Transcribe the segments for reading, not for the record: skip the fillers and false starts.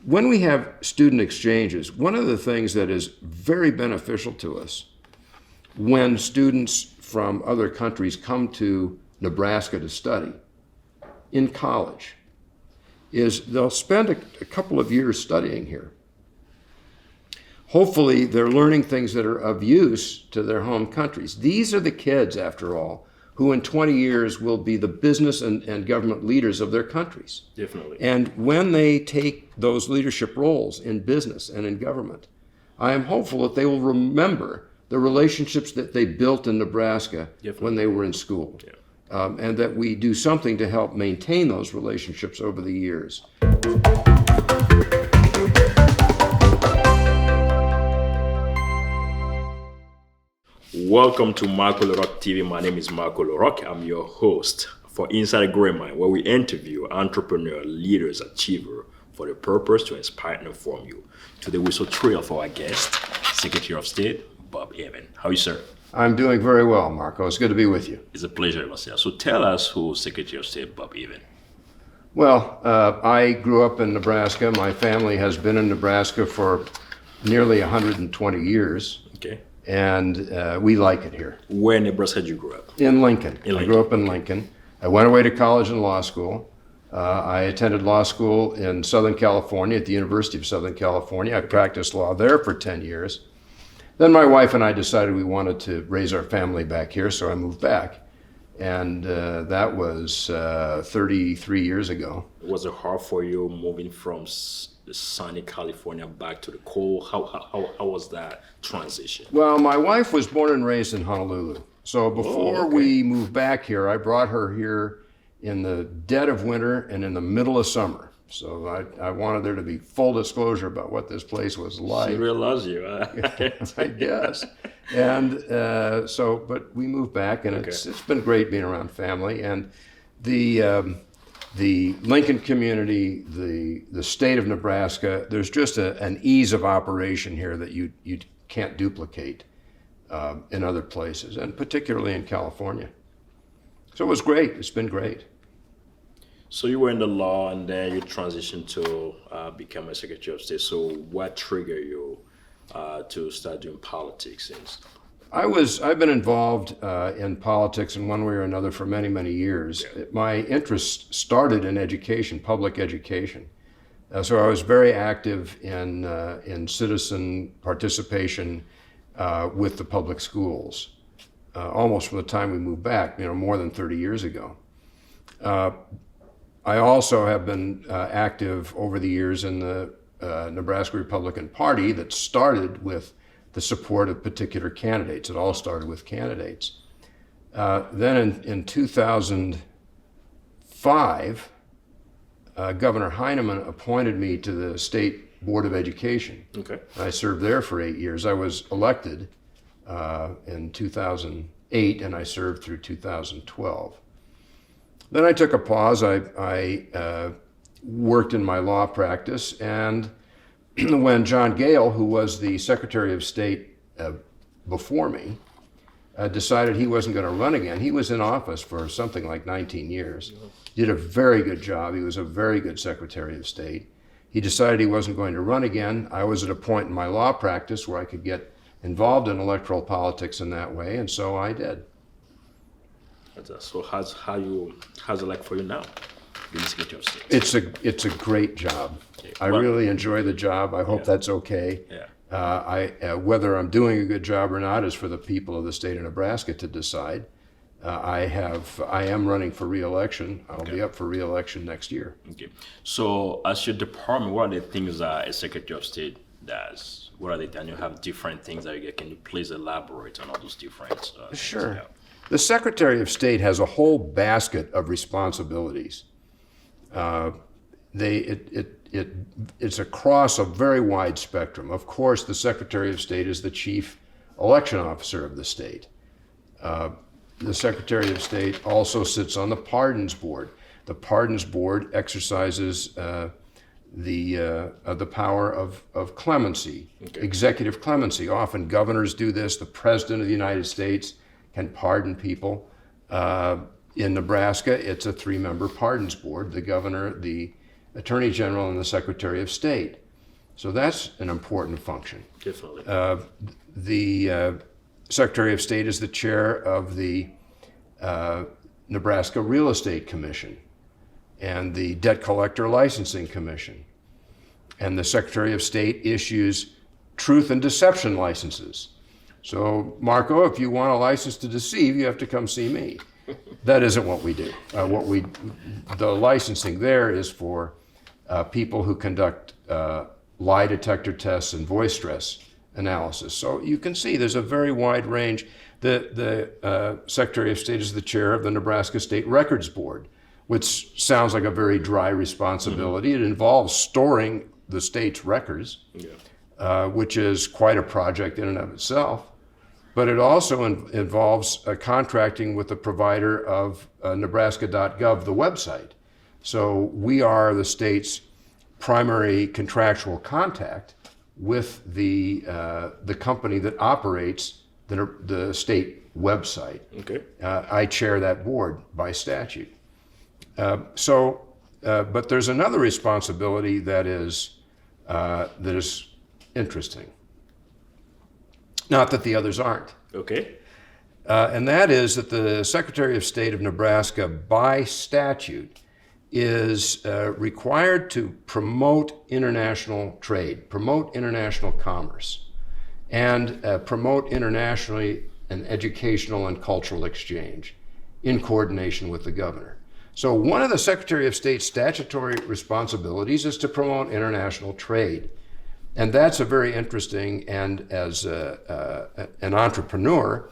when we have student exchanges, one of the things that is very beneficial to us when students from other countries come to Nebraska to study in college is they'll spend a couple of years studying here. Hopefully, they're learning things that are of use to their home countries. These are the kids, after all, who in 20 years will be the business and government leaders of their countries. Definitely. And when they take those leadership roles in business and in government, I am hopeful that they will remember the relationships that they built in Nebraska when they were in school. Yeah. And that we do something to help maintain those relationships over the years. Welcome to Marco LaRock TV. My name is Marco LaRock. I'm your host for Inside a Great Mind, where we interview entrepreneur, leaders, achievers for the purpose to inspire and inform you. Today we're so thrilled for our guest, Secretary of State, Bob Evnen. How are you, sir? I'm doing very well, Marco. It's good to be with you. It's a pleasure, myself. So tell us who Secretary of State Bob Evnen. Well, I grew up in Nebraska. My family has been in Nebraska for nearly 120 years. Okay. And we like it here. Where in Nebraska did you grow up? In Lincoln. In Lincoln. I grew up in Lincoln. I went away to college and law school. I attended law school in Southern California at the University of Southern California. I practiced law there for 10 years. Then my wife and I decided we wanted to raise our family back here, so I moved back. And that was 33 years ago. Was it hard for you moving from sunny California back to the cold? How was that transition? Well, my wife was born and raised in Honolulu. So before we moved back here, I brought her here in the dead of winter and in the middle of summer. So I wanted there to be full disclosure about what this place was like. She really loves you. I guess. And but we moved back, and it's been great being around family. And the Lincoln community, the state of Nebraska, there's just an ease of operation here that you can't duplicate in other places, and particularly in California. So it was great. It's been great. So you were in the law, and then you transitioned to become a Secretary of State. So what triggered you to start doing politics? I've been involved in politics in one way or another for many, many years. Yeah. My interest started in education, public education. So I was very active in citizen participation with the public schools, almost from the time we moved back, more than 30 years ago. I also have been active over the years in the Nebraska Republican Party that started with the support of particular candidates. It all started with candidates. Then in 2005, Governor Heineman appointed me to the State Board of Education. Okay. I served there for 8 years. I was elected in 2008, and I served through 2012. Then I took a pause. I worked in my law practice, and when John Gale, who was the Secretary of State before me, decided he wasn't going to run again. He was in office for something like 19 years. Did a very good job. He was a very good Secretary of State. He decided he wasn't going to run again. I was at a point in my law practice where I could get involved in electoral politics in that way, and so I did. So how's it like for you now, being Secretary of State? It's a great job. Okay. I really enjoy the job. I hope that's okay. Yeah. Whether I'm doing a good job or not is for the people of the state of Nebraska to decide. I am running for re-election. I'll be up for re-election next year. Okay. So as your department, what are the things that a Secretary of State does? What are they? And you have different things that you get. Can you please elaborate on all those different? Sure. Things? The Secretary of State has a whole basket of responsibilities. It's across a very wide spectrum. Of course, the Secretary of State is the chief election officer of the state. The Secretary of State also sits on the Pardons Board. The Pardons Board exercises the power of clemency, executive clemency. Often governors do this. The President of the United States can pardon people. In Nebraska, it's a 3-member pardons board. The governor, the Attorney General and the Secretary of State. So that's an important function. Definitely. The Secretary of State is the chair of the Nebraska Real Estate Commission and the Debt Collector Licensing Commission. And the Secretary of State issues truth and deception licenses. So, Marco, if you want a license to deceive, you have to come see me. That isn't what we do. The licensing there is for people who conduct lie detector tests and voice stress analysis. So you can see there's a very wide range. The Secretary of State is the chair of the Nebraska State Records Board, which sounds like a very dry responsibility. It involves storing the state's records, which is quite a project in and of itself. But it also involves contracting with the provider of nebraska.gov, the website. So we are the state's primary contractual contact with the company that operates the state website. Okay. I chair that board by statute. But there's another responsibility that is interesting. Not that the others aren't. Okay. And that is that the Secretary of State of Nebraska, by statute, is required to promote international trade, promote international commerce, and promote internationally an educational and cultural exchange in coordination with the governor. So one of the Secretary of State's statutory responsibilities is to promote international trade. And that's a very interesting, and as an entrepreneur,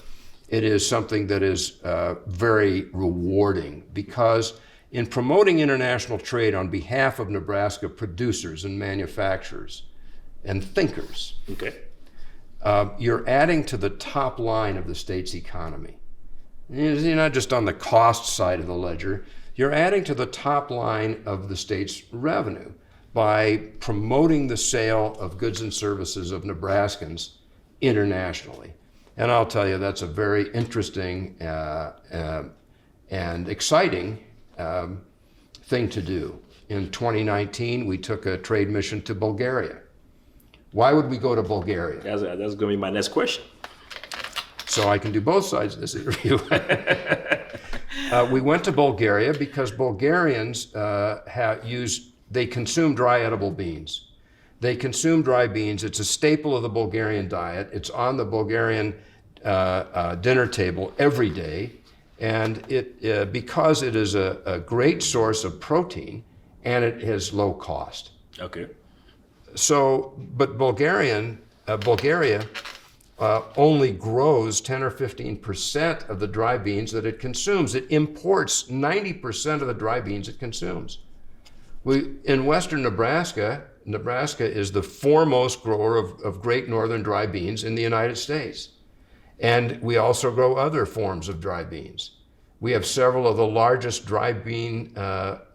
it is something that is very rewarding, because in promoting international trade on behalf of Nebraska producers and manufacturers and thinkers, you're adding to the top line of the state's economy. You're not just on the cost side of the ledger, you're adding to the top line of the state's revenue by promoting the sale of goods and services of Nebraskans internationally. And I'll tell you, that's a very interesting and exciting thing to do. In 2019, we took a trade mission to Bulgaria. Why would we go to Bulgaria? That's going to be my next question. So I can do both sides of this interview. We went to Bulgaria because Bulgarians they consume dry edible beans. They consume dry beans. It's a staple of the Bulgarian diet. It's on the Bulgarian dinner table every day. And because it is a great source of protein and it has low cost. Okay. So, but Bulgaria only grows 10 or 15% of the dry beans that it consumes. It imports 90% of the dry beans it consumes. In western Nebraska is the foremost grower of great northern dry beans in the United States. And we also grow other forms of dry beans. We have several of the largest dry bean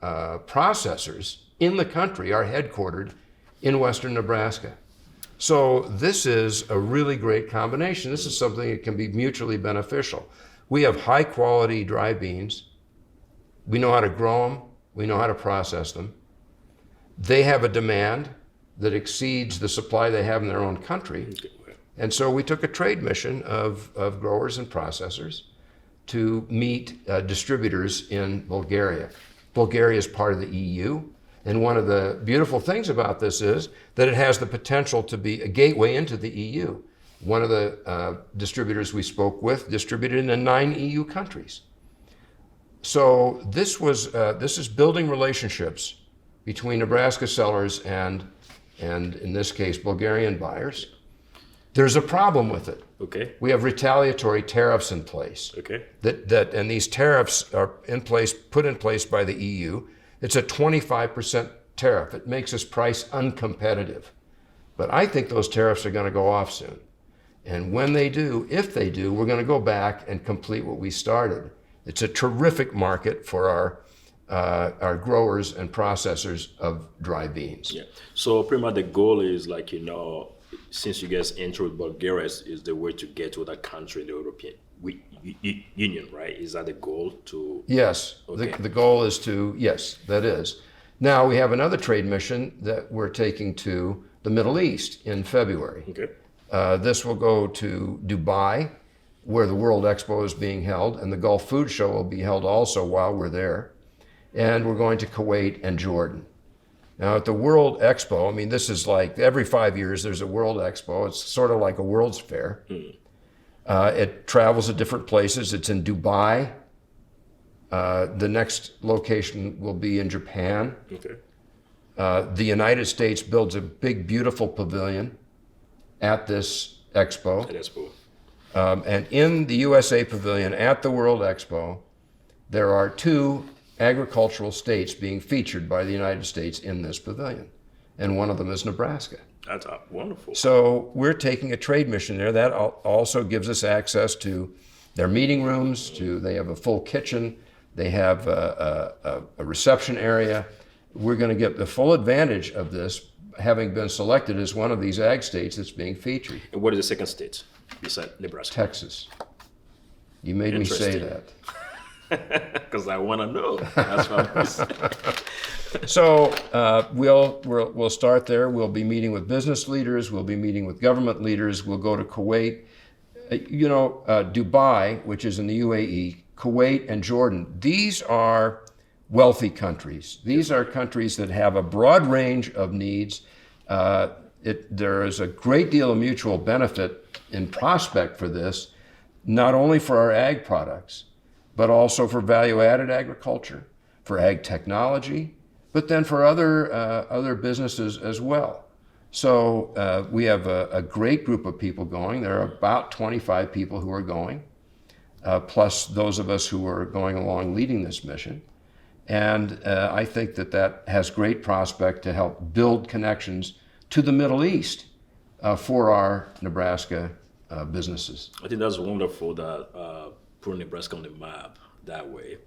processors in the country are headquartered in western Nebraska. So this is a really great combination. This is something that can be mutually beneficial. We have high quality dry beans. We know how to grow them. We know how to process them. They have a demand that exceeds the supply they have in their own country. And so we took a trade mission of growers and processors to meet distributors in Bulgaria. Bulgaria is part of the EU. And one of the beautiful things about this is that it has the potential to be a gateway into the EU. One of the distributors we spoke with distributed in 9 EU countries. So this is building relationships between Nebraska sellers and in this case, Bulgarian buyers. There's a problem with it. Okay. We have retaliatory tariffs in place. Okay. And these tariffs are put in place by the EU. It's a 25% tariff. It makes us price uncompetitive. But I think those tariffs are going to go off soon. And when they do, if they do, we're going to go back and complete what we started. It's a terrific market for our growers and processors of dry beans. Yeah. So pretty much the goal is since you guys entered Bulgaria is the way to get to that country, the European Union, right? Is that the goal to? Yes, okay. The goal is to, yes, that is. Now we have another trade mission that we're taking to the Middle East in February. Okay. This will go to Dubai, where the World Expo is being held, and the Gulf Food Show will be held also while we're there. And we're going to Kuwait and Jordan. Now at the World Expo, I mean, this is like every 5 years there's a World Expo. It's sort of like a World's Fair. It travels to different places. It's in Dubai. The next location will be in Japan. Okay. The United States builds a big, beautiful pavilion at this expo. Expo. And in the USA Pavilion at the World Expo, there are 2 agricultural states being featured by the United States in this pavilion. And one of them is Nebraska. That's wonderful. So we're taking a trade mission there. That also gives us access to their meeting rooms. They have a full kitchen. They have a reception area. We're going to get the full advantage of this, having been selected as one of these ag states that's being featured. And what is the second state beside Nebraska? Texas. You made me say that. Because I want to know. That's what I'm saying. So we'll start there. We'll be meeting with business leaders. We'll be meeting with government leaders. We'll go to Kuwait. Dubai, which is in the UAE, Kuwait and Jordan, these are wealthy countries. These are countries that have a broad range of needs. There is a great deal of mutual benefit in prospect for this, not only for our ag products, but also for value-added agriculture, for ag technology, but then for other businesses as well. So we have a great group of people going. There are about 25 people who are going, plus those of us who are going along leading this mission. And I think that has great prospect to help build connections to the Middle East for our Nebraska businesses. I think that's wonderful that put Nebraska on the map that way.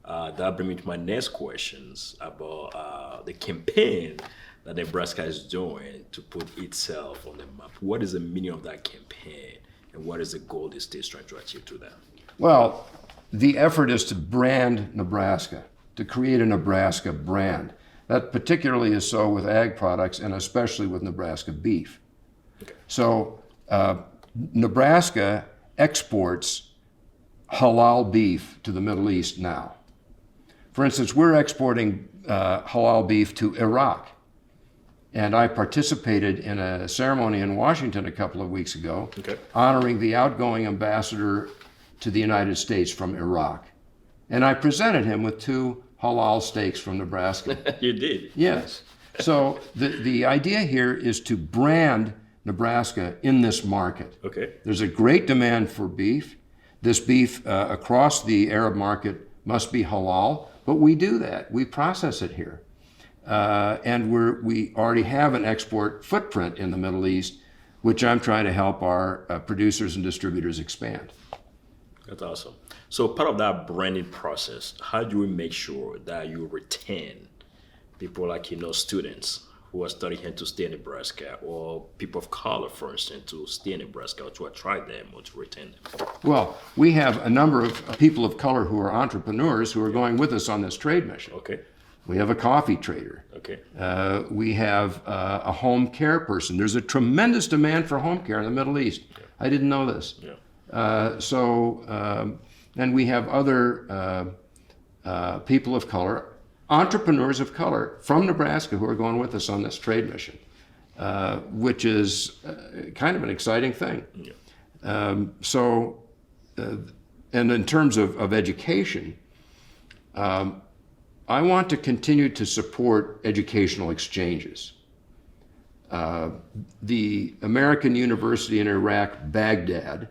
That brings me to my next questions about the campaign that Nebraska is doing to put itself on the map. What is the meaning of that campaign, and what is the goal the state is trying to achieve through that? Well, the effort is to brand Nebraska, to create a Nebraska brand. That particularly is so with ag products and especially with Nebraska beef. Okay. So Nebraska exports halal beef to the Middle East now. For instance, we're exporting halal beef to Iraq. And I participated in a ceremony in Washington a couple of weeks ago, honoring the outgoing ambassador to the United States from Iraq. And I presented him with 2 halal steaks from Nebraska. You did? Yes. So the idea here is to brand Nebraska in this market. Okay. There's a great demand for beef. This beef across the Arab market must be halal, but we do that. We process it here. And we already have an export footprint in the Middle East, which I'm trying to help our producers and distributors expand. That's awesome. So part of that branding process, how do we make sure that you retain people like, students who are studying here to stay in Nebraska, or people of color, for instance, to stay in Nebraska, or to attract them, or to retain them? Well, we have a number of people of color who are entrepreneurs who are going with us on this trade mission. Okay. We have a coffee trader. Okay. We have a home care person. There's a tremendous demand for home care in the Middle East. Yeah. I didn't know this. Yeah. And we have other people of color, entrepreneurs of color from Nebraska who are going with us on this trade mission, which is kind of an exciting thing. Yeah. And in terms of education, I want to continue to support educational exchanges. The American University in Iraq, Baghdad,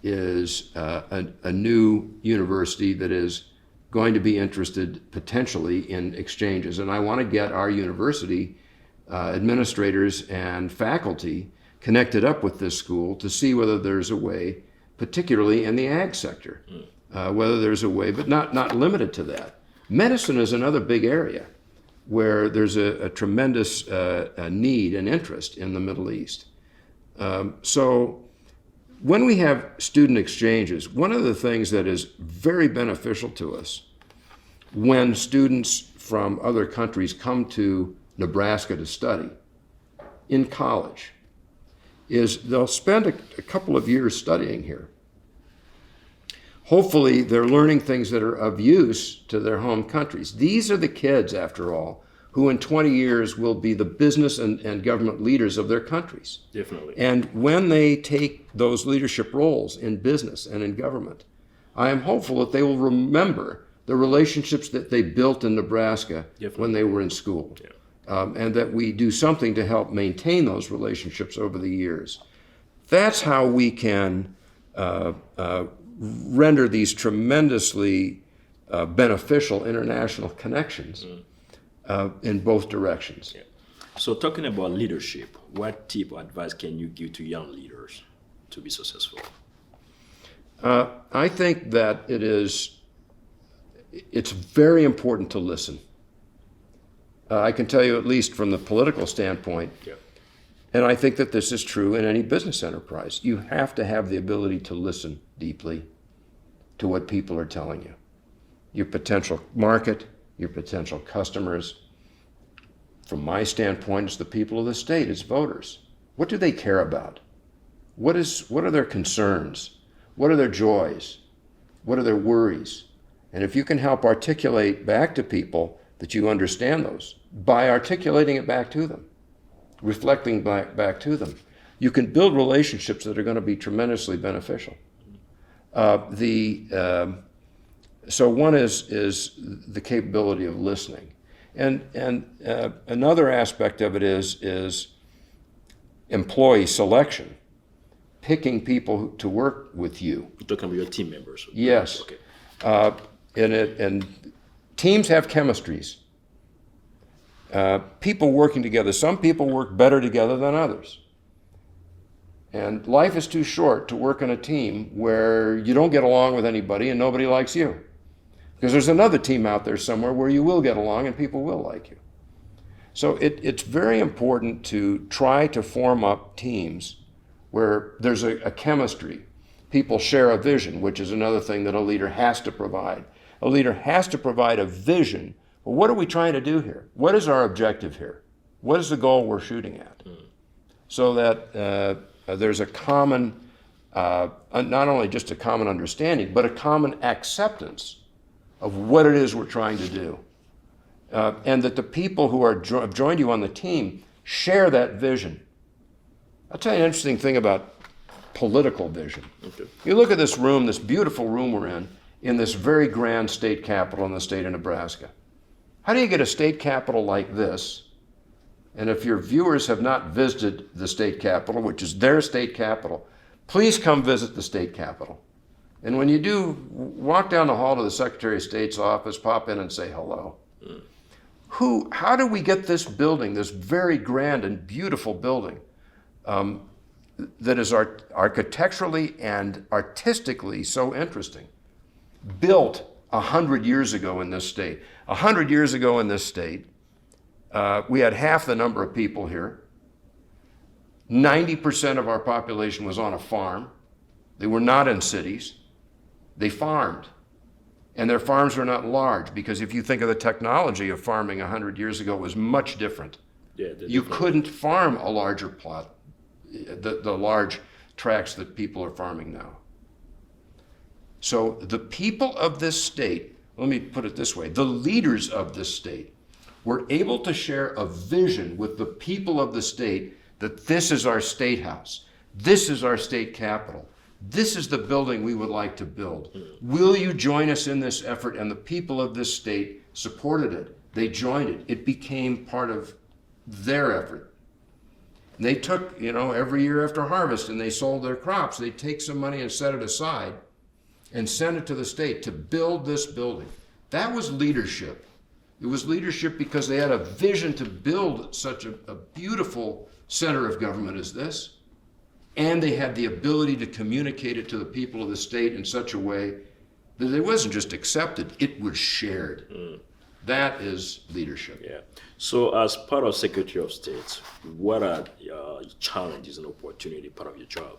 is a new university that is going to be interested potentially in exchanges. And I want to get our university administrators and faculty connected up with this school to see whether there's a way, particularly in the ag sector, whether there's a way, but not limited to that. Medicine is another big area where there's a tremendous need and interest in the Middle East. So when we have student exchanges, one of the things that is very beneficial to us when students from other countries come to Nebraska to study in college is they'll spend a couple of years studying here. Hopefully, they're learning things that are of use to their home countries. These are the kids, after all, who in 20 years will be the business and government leaders of their countries. Definitely. And when they take those leadership roles in business and in government, I am hopeful that they will remember the relationships that they built in Nebraska when they were in school. Yeah. And that we do something to help maintain those relationships over the years. That's how we can render these tremendously beneficial international connections in both directions. Yeah. So talking about leadership, what tip or advice can you give to young leaders to be successful? I think that it's very important to listen. I can tell you, at least from the political standpoint, and I think that this is true in any business enterprise, you have to have the ability to listen deeply to what people are telling you. Your potential market, your potential customers. From my standpoint, it's the people of the state, it's voters. What do they care about? What are their concerns? What are their joys? What are their worries? And if you can help articulate back to people that you understand those, by articulating it back to them, reflecting back to them, you can build relationships that are going to be tremendously beneficial. So one is the capability of listening. And another aspect of it is employee selection, picking people to work with you. You're talking about your team members. Yes. Okay. And teams have chemistries. People working together. Some people work better together than others. And life is too short to work in a team where you don't get along with anybody and nobody likes you. Because there's another team out there somewhere where you will get along and people will like you. So it's very important to try to form up teams where there's a chemistry. People share a vision, which is another thing that a leader has to provide. A leader has to provide a vision. Well, what are we trying to do here? What is our objective here? What is the goal we're shooting at? So that there's a common, not only just a common understanding, but a common acceptance of what it is we're trying to do. And that the people who have joined you on the team share that vision. I'll tell you an interesting thing about political vision. Okay. You look at this room, this beautiful room we're in this very grand state capitol in the state of Nebraska. How do you get a state capitol like this? And if your viewers have not visited the state capitol, which is their state capitol, please come visit the state capitol. And when you do, walk down the hall to the Secretary of State's office, pop in and say hello. How do we get this building, this very grand and beautiful building, that is architecturally and artistically so interesting, built 100 years ago in this state? 100 years ago in this state, we had half the number of people here. 90% of our population was on a farm. They were not in cities. They farmed. And their farms were not large, because if you think of the technology of farming 100 years ago, it was much different. Yeah, you couldn't farm a larger plot, the large tracts that people are farming now. So the people of this state, let me put it this way, the leaders of this state were able to share a vision with the people of the state that this is our state house, this is our state capitol, this is the building we would like to build. Will you join us in this effort? And the people of this state supported it. They joined it. It became part of their effort. And they took, every year after harvest and they sold their crops, they'd take some money and set it aside and send it to the state to build this building. That was leadership. It was leadership because they had a vision to build such a beautiful center of government as this. And they had the ability to communicate it to the people of the state in such a way that it wasn't just accepted, it was shared. That is leadership. Yeah. So as part of Secretary of State, what are challenges and opportunity part of your job?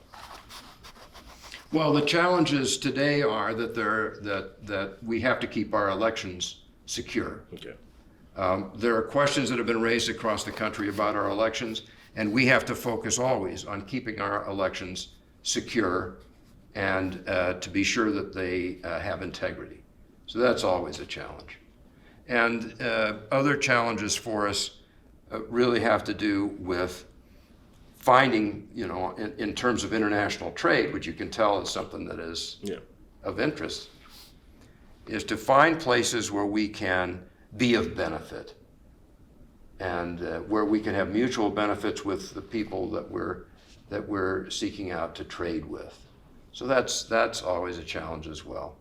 Well, the challenges today are that we have to keep our elections secure. Okay. There are questions that have been raised across the country about our elections, and we have to focus always on keeping our elections secure and to be sure that they have integrity. So that's always a challenge. And other challenges for us really have to do with finding, in terms of international trade, which you can tell is something that is of interest, is to find places where we can be of benefit and where we can have mutual benefits with the people that we're seeking out to trade with. So that's always a challenge as well.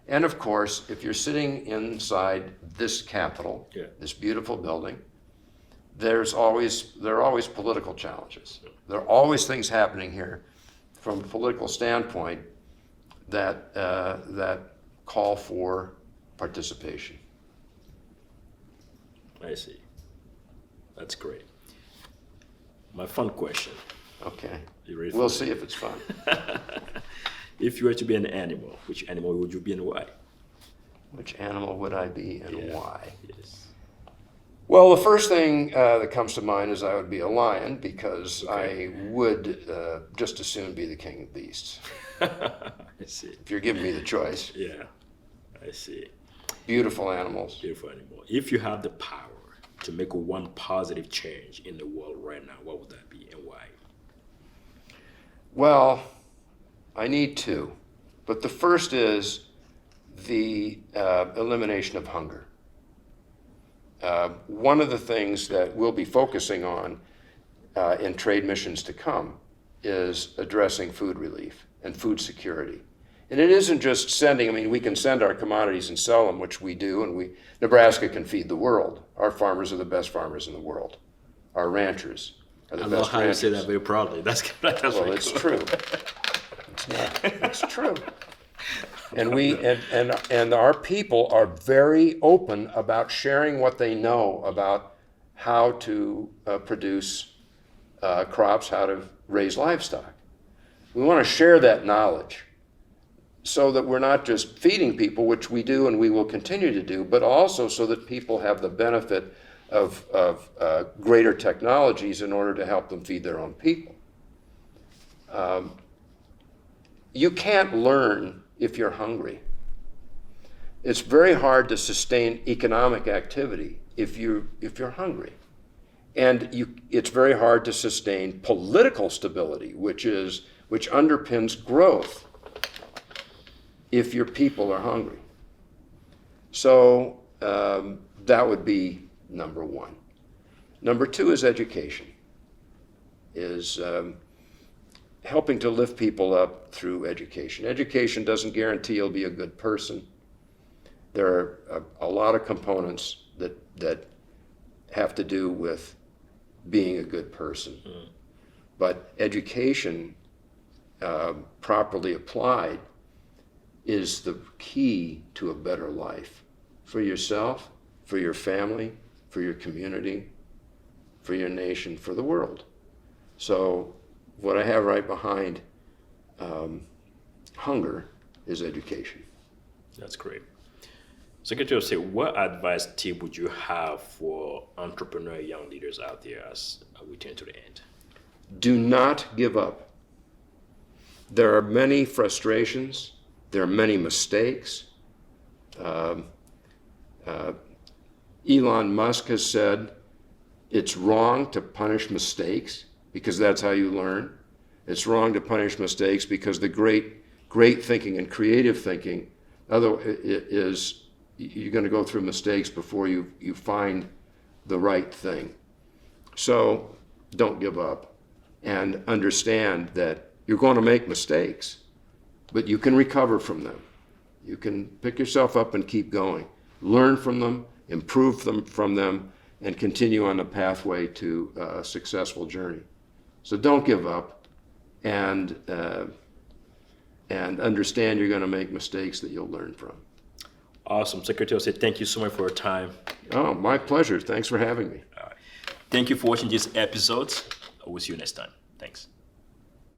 And of course, if you're sitting inside this Capitol, this beautiful building, there are always political challenges. There are always things happening here from a political standpoint that call for participation. I see. That's great. My fun question. Okay. You ready for We'll it? see if it's fun. If you were to be an animal, which animal would you be and why? Which animal would I be and why? Yes. Well, the first thing that comes to mind is I would be a lion because I would just as soon be the king of beasts. I see. If you're giving me the choice. Yeah, I see. Beautiful animals. Beautiful animal. If you have the power to make one positive change in the world right now, what would that be and why? Well, I need two. But the first is the elimination of hunger. One of the things that we'll be focusing on in trade missions to come is addressing food relief and food security. And it isn't just sending, we can send our commodities and sell them, which we do, and Nebraska can feed the world. Our farmers are the best farmers in the world. Our ranchers are the I best love how ranchers. you say that very proudly. That's Well, really it's cool. true. It's not. It's true. And and our people are very open about sharing what they know about how to produce crops, how to raise livestock. We want to share that knowledge so that we're not just feeding people, which we do and we will continue to do, but also so that people have the benefit of greater technologies in order to help them feed their own people. You can't learn if you're hungry. It's very hard to sustain economic activity if you're hungry. And it's very hard to sustain political stability, which underpins growth, if your people are hungry. So that would be number one. Number two is education, is helping to lift people up through education. Education doesn't guarantee you'll be a good person. There are a lot of components that have to do with being a good person. But education, properly applied, is the key to a better life for yourself, for your family, for your community, for your nation, for the world. So what I have right behind hunger is education. That's great. Secretary, say, what advice, tip would you have for entrepreneur young leaders out there as we turn to the end? Do not give up. There are many frustrations. There are many mistakes. Elon Musk has said it's wrong to punish mistakes because that's how you learn. It's wrong to punish mistakes because the great thinking and creative thinking is you're going to go through mistakes before you find the right thing. So don't give up and understand that you're going to make mistakes, but you can recover from them. You can pick yourself up and keep going. Learn from them, improve from them, and continue on the pathway to a successful journey. So don't give up and understand you're going to make mistakes that you'll learn from. Awesome. Secretary, say thank you so much for your time. Oh, my pleasure. Thanks for having me. Thank you for watching this episode. I will see you next time. Thanks.